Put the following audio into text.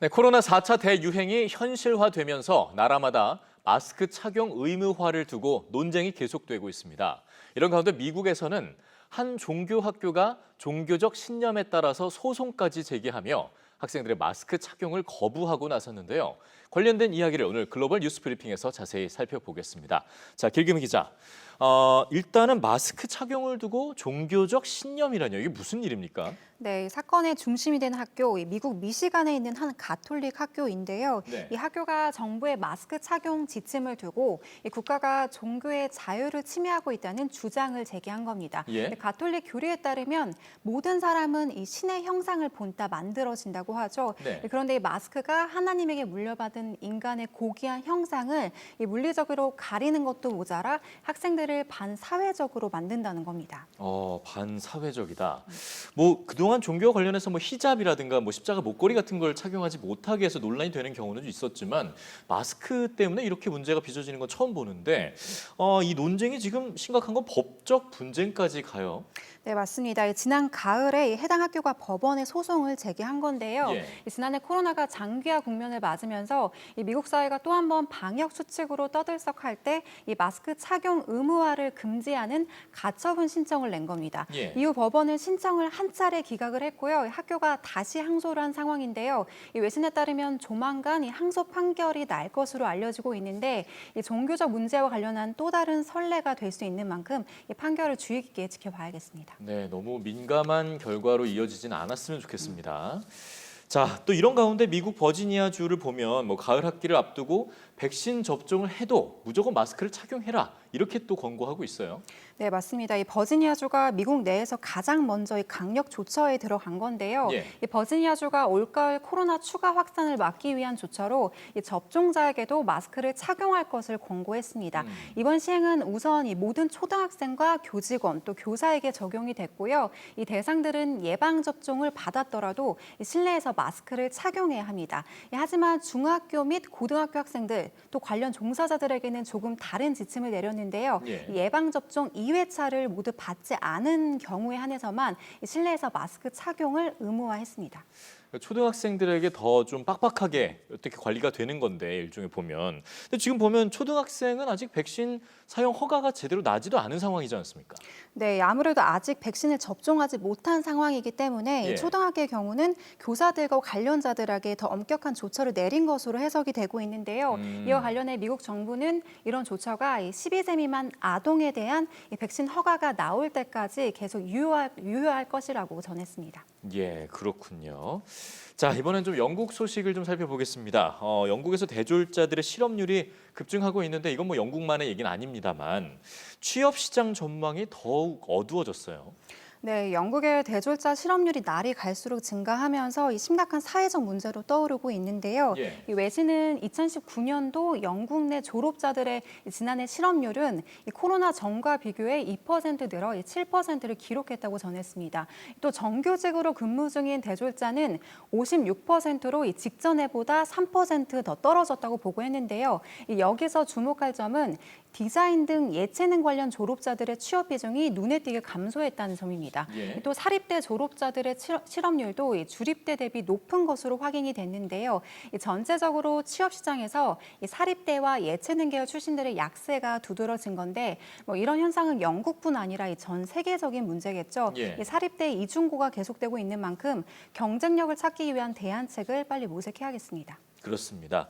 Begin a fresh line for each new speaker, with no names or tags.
네, 코로나 4차 대유행이 현실화되면서 나라마다 마스크 착용 의무화를 두고 논쟁이 계속되고 있습니다. 이런 가운데 미국에서는 한 종교 학교가 종교적 신념에 따라서 소송까지 제기하며 학생들의 마스크 착용을 거부하고 나섰는데요. 관련된 이야기를 오늘 글로벌 뉴스 브리핑에서 자세히 살펴보겠습니다. 자, 길금희 기자. 일단은 마스크 착용을 두고 종교적 신념이라뇨. 이게 무슨 일입니까?
네, 이 사건의 중심이 된 학교, 이 미국 미시간에 있는 한 가톨릭 학교인데요.
네.
이 학교가 정부의 마스크 착용 지침을 두고 이 국가가 종교의 자유를 침해하고 있다는 주장을 제기한 겁니다.
예?
가톨릭 교리에 따르면 모든 사람은 이 신의 형상을 본따 만들어진다고 하죠.
네.
그런데 이 마스크가 하나님에게 물려받은 인간의 고귀한 형상을 이 물리적으로 가리는 것도 모자라 학생들을 반사회적으로 만든다는 겁니다.
반사회적이다. 그동안 종교 관련해서 히잡이라든가 십자가 목걸이 같은 걸 착용하지 못하게 해서 논란이 되는 경우는 있었지만 마스크 때문에 이렇게 문제가 빚어지는 건 처음 보는데 이 논쟁이 지금 심각한 건 법적 분쟁까지 가요.
네, 맞습니다. 지난 가을에 해당 학교가 법원에 소송을 제기한 건데요.
예.
지난해 코로나가 장기화 국면을 맞으면서 이 미국 사회가 또 한 번 방역 수칙으로 떠들썩할 때 이 마스크 착용 의무화를 금지하는 가처분 신청을 낸 겁니다.
예.
이후 법원은 신청을 한 차례 기각을 했고요. 학교가 다시 항소를 한 상황인데요. 이 외신에 따르면 조만간 이 항소 판결이 날 것으로 알려지고 있는데 이 종교적 문제와 관련한 또 다른 선례가 될 수 있는 만큼 이 판결을 주의 깊게 지켜봐야겠습니다.
네, 너무 민감한 결과로 이어지진 않았으면 좋겠습니다. 자, 또 이런 가운데 미국 버지니아주를 보면 가을 학기를 앞두고 백신 접종을 해도 무조건 마스크를 착용해라 이렇게 또 권고하고 있어요.
네, 맞습니다. 이 버지니아주가 미국 내에서 가장 먼저 이 강력 조처에 들어간 건데요.
예.
이 버지니아주가 올가을 코로나 추가 확산을 막기 위한 조처로 이 접종자에게도 마스크를 착용할 것을 권고했습니다. 이번 시행은 우선 이 모든 초등학생과 교직원 또 교사에게 적용이 됐고요. 이 대상들은 예방 접종을 받았더라도 이 실내에서 마스크를 착용해야 합니다. 하지만 중학교 및 고등학교 학생들 또 관련 종사자들에게는 조금 다른 지침을 내렸는데요.
예.
예방 접종 2회차를 모두 받지 않은 경우에 한해서만 실내에서 마스크 착용을 의무화했습니다.
초등학생들에게 더 좀 빡빡하게 어떻게 관리가 되는 건데 일종의 보면. 근데 지금 보면 초등학생은 아직 백신 사용 허가가 제대로 나지도 않은 상황이지 않습니까?
네, 아무래도 아직 백신을 접종하지 못한 상황이기 때문에
예.
초등학교의 경우는 교사들과 관련자들에게 더 엄격한 조처를 내린 것으로 해석이 되고 있는데요. 이와 관련해 미국 정부는 이런 조처가 12세 미만 아동에 대한 이 백신 허가가 나올 때까지 계속 유효할 것이라고 전했습니다.
예, 그렇군요. 자, 이번엔 좀 영국 소식을 좀 살펴보겠습니다. 영국에서 대졸자들의 실업률이 급증하고 있는데 이건 영국만의 얘기는 아닙니다만 취업 시장 전망이 더욱 어두워졌어요.
네, 영국의 대졸자 실업률이 날이 갈수록 증가하면서 이 심각한 사회적 문제로 떠오르고 있는데요.
예.
이 외신은 2019년도 영국 내 졸업자들의 지난해 실업률은 이 코로나 전과 비교해 2% 늘어 7%를 기록했다고 전했습니다. 또 정규직으로 근무 중인 대졸자는 56%로 이 직전해보다 3% 더 떨어졌다고 보고했는데요. 여기서 주목할 점은 디자인 등 예체능 관련 졸업자들의 취업 비중이 눈에 띄게 감소했다는 점입니다.
예.
또 사립대 졸업자들의 실업률도 주립대 대비 높은 것으로 확인이 됐는데요. 전체적으로 취업 시장에서 사립대와 예체능 계열 출신들의 약세가 두드러진 건데 이런 현상은 영국뿐 아니라 전 세계적인 문제겠죠.
예.
사립대 이중고가 계속되고 있는 만큼 경쟁력을 찾기 위한 대안책을 빨리 모색해야겠습니다.
그렇습니다.